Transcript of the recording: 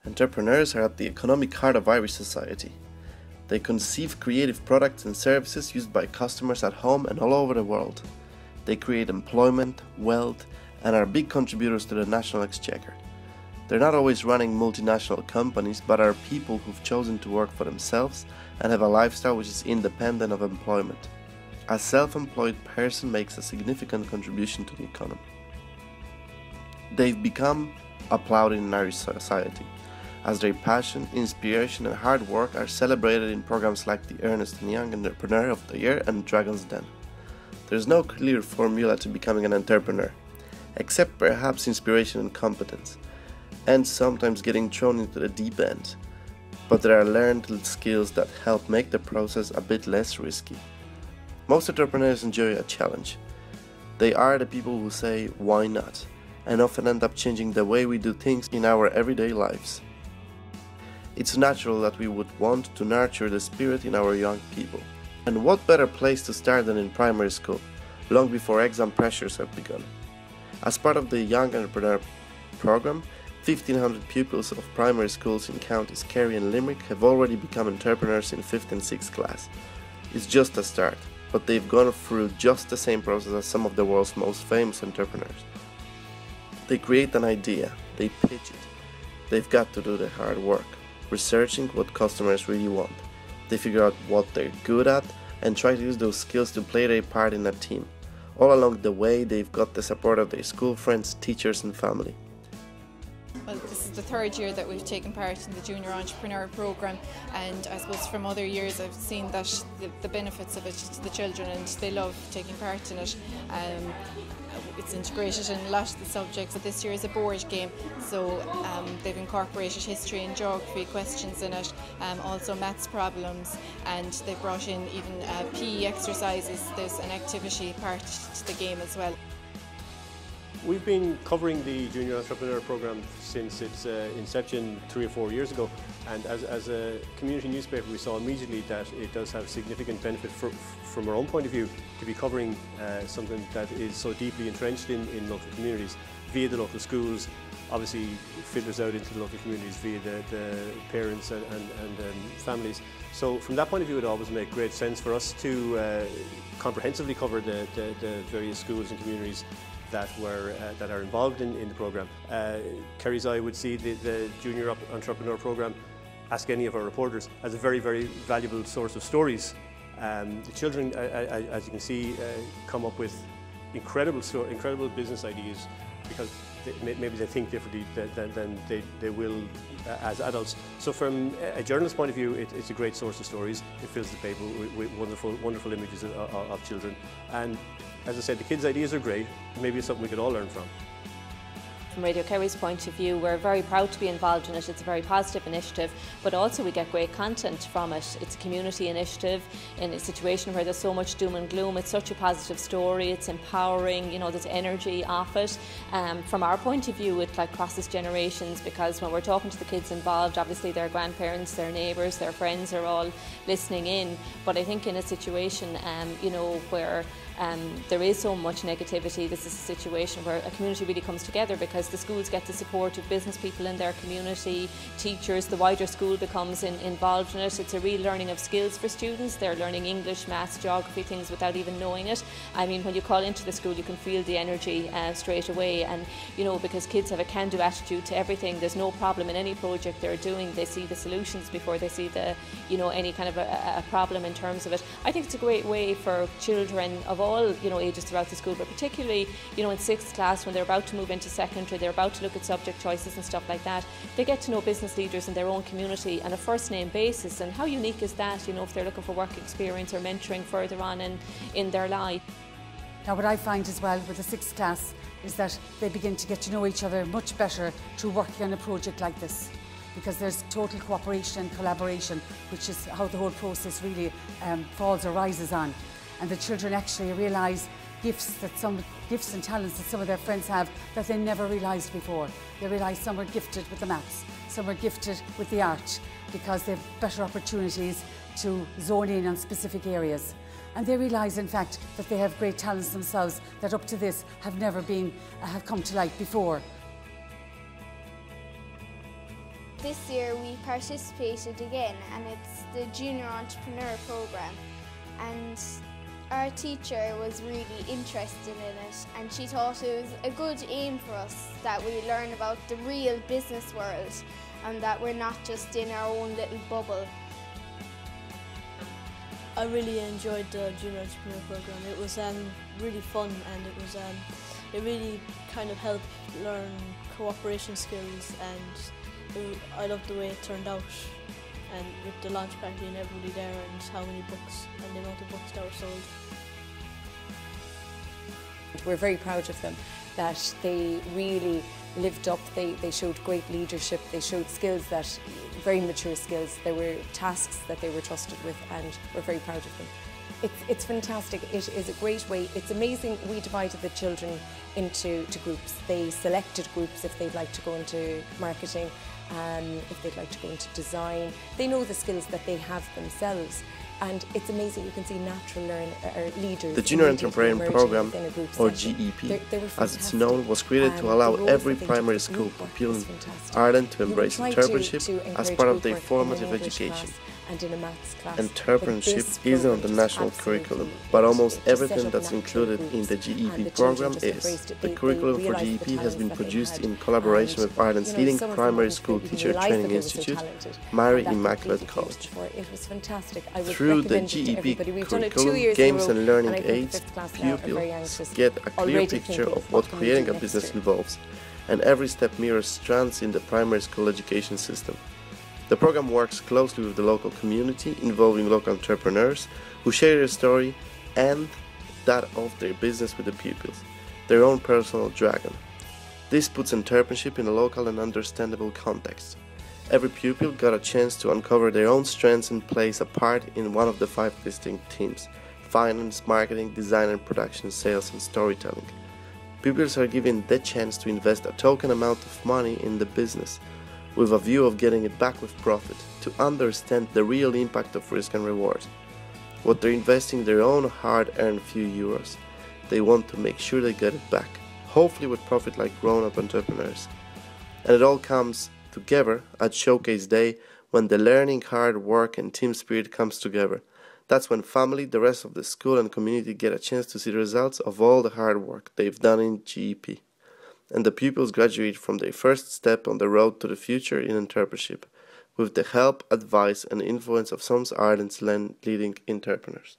Entrepreneurs are at the economic heart of Irish society. They conceive creative products and services used by customers at home and all over the world. They create employment, wealth, and are big contributors to the national exchequer. They're not always running multinational companies, but are people who've chosen to work for themselves and have a lifestyle which is independent of employment. A self-employed person makes a significant contribution to the economy. They've become applauded in Irish society, as their passion, inspiration and hard work are celebrated in programs like the Ernst & Young Entrepreneur of the Year and Dragon's Den. There's no clear formula to becoming an entrepreneur, except perhaps inspiration and competence, and sometimes getting thrown into the deep end. But there are learned skills that help make the process a bit less risky. Most entrepreneurs enjoy a challenge. They are the people who say, why not? And often end up changing the way we do things in our everyday lives. It's natural that we would want to nurture the spirit in our young people. And what better place to start than in primary school, long before exam pressures have begun. As part of the Young Entrepreneur program, 1,500 pupils of primary schools in counties Kerry and Limerick have already become entrepreneurs in 5th and 6th class. It's just a start, but they've gone through just the same process as some of the world's most famous entrepreneurs. They create an idea, they pitch it. They've got to do the hard work, researching what customers really want. They figure out what they're good at and try to use those skills to play their part in a team. All along the way, they've got the support of their school friends, teachers and family. Well, this is the third year that we've taken part in the Junior Entrepreneur Programme, and I suppose from other years I've seen that the benefits of it to the children, and they love taking part in it. It's integrated in a lot of the subjects, but this year is a board game, so they've incorporated history and geography questions in it, also maths problems, and they've brought in even PE exercises. There's an activity part to the game as well. We've been covering the Junior Entrepreneur Programme since its inception 3 or 4 years ago, and as a community newspaper we saw immediately that it does have significant benefit from our own point of view to be covering something that is so deeply entrenched in local communities via the local schools. Obviously filters out into the local communities via the parents and families. So from that point of view it always made great sense for us to comprehensively cover the various schools and communities that are involved in the programme. Kerry's Eye would see the Junior Entrepreneur Programme, ask any of our reporters, as a very, very valuable source of stories. The children, as you can see, come up with incredible business ideas because maybe they think differently than they will as adults. So from a journalist's point of view, it's a great source of stories. It fills the paper with wonderful images of children. And as I said, the kids' ideas are great. Maybe it's something we could all learn from. From Radio Kerry's point of view, we're very proud to be involved in it. It's a very positive initiative, but also we get great content from it. It's a community initiative in a situation where there's so much doom and gloom. It's such a positive story. It's empowering, you know, there's energy off it. From our point of view, it crosses generations, because when we're talking to the kids involved, obviously their grandparents, their neighbours, their friends are all listening in. But I think in a situation, you know, where there is so much negativity, this is a situation where a community really comes together, because the schools get the support of business people in their community, teachers, the wider school becomes involved in it. It's a real learning of skills for students. They're learning English, maths, geography, things without even knowing it. I mean, when you call into the school you can feel the energy straight away, and you know, because kids have a can-do attitude to everything. There's no problem in any project they're doing. They see the solutions before they see the, you know, any kind of a problem in terms of it. I think it's a great way for children of all, you know, ages throughout the school, but particularly, you know, in 6th class when they're about to move into secondary, they're about to look at subject choices and stuff like that. They get to know business leaders in their own community on a first name basis, and how unique is that, you know, if they're looking for work experience or mentoring further on in their life. Now what I find as well with the 6th class is that they begin to get to know each other much better through working on a project like this, because there's total cooperation and collaboration, which is how the whole process really falls or rises on. And the children actually realise gifts and talents that some of their friends have that they never realised before. They realise some are gifted with the maths, some are gifted with the art, because they have better opportunities to zone in on specific areas. And they realise, in fact, that they have great talents themselves that up to this have never been, have come to light before. This year we participated again, and it's the Junior Entrepreneur Programme, and our teacher was really interested in it, and she thought it was a good aim for us that we learn about the real business world and that we're not just in our own little bubble. I really enjoyed the Junior Entrepreneur Programme. It was really fun, and it really kind of helped learn cooperation skills, and I loved the way it turned out, and with the launch party and everybody there, and how many books and the amount of books that were sold. We're very proud of them, that they really lived up, they showed great leadership, they showed skills that, very mature skills. There were tasks that they were trusted with, and we're very proud of them. It's fantastic. It is a great way. It's amazing. We divided the children into groups. They selected groups if they'd like to go into marketing, if they'd like to go into design. They know the skills that they have themselves. And it's amazing, you can see natural leaders. The Junior Entrepreneur Programme, or GEP, as it's known, was created to allow every primary school pupil in Ireland to embrace entrepreneurship as part of their formative education. Entrepreneurship isn't on the national curriculum, but almost everything that's included in the GEP program is. The curriculum for GEP has been produced in collaboration with Ireland's leading primary school teacher training institute, Mary Immaculate College. Through the GEP curriculum, games and learning aids, pupils get a clear picture of what creating a business involves, and every step mirrors strands in the primary school education system. The program works closely with the local community, involving local entrepreneurs who share their story and that of their business with the pupils, their own personal dragon. This puts entrepreneurship in a local and understandable context. Every pupil got a chance to uncover their own strengths and plays a part in one of the 5 distinct teams: finance, marketing, design and production, sales and storytelling. Pupils are given the chance to invest a token amount of money in the business, with a view of getting it back with profit, to understand the real impact of risk and reward. What they're investing their own hard-earned few euros, they want to make sure they get it back, hopefully with profit like grown-up entrepreneurs. And it all comes together at Showcase Day, when the learning, hard work and team spirit comes together. That's when family, the rest of the school and community get a chance to see the results of all the hard work they've done in GEP. And the pupils graduate from their first step on the road to the future in entrepreneurship, with the help, advice and influence of some of Ireland's leading entrepreneurs.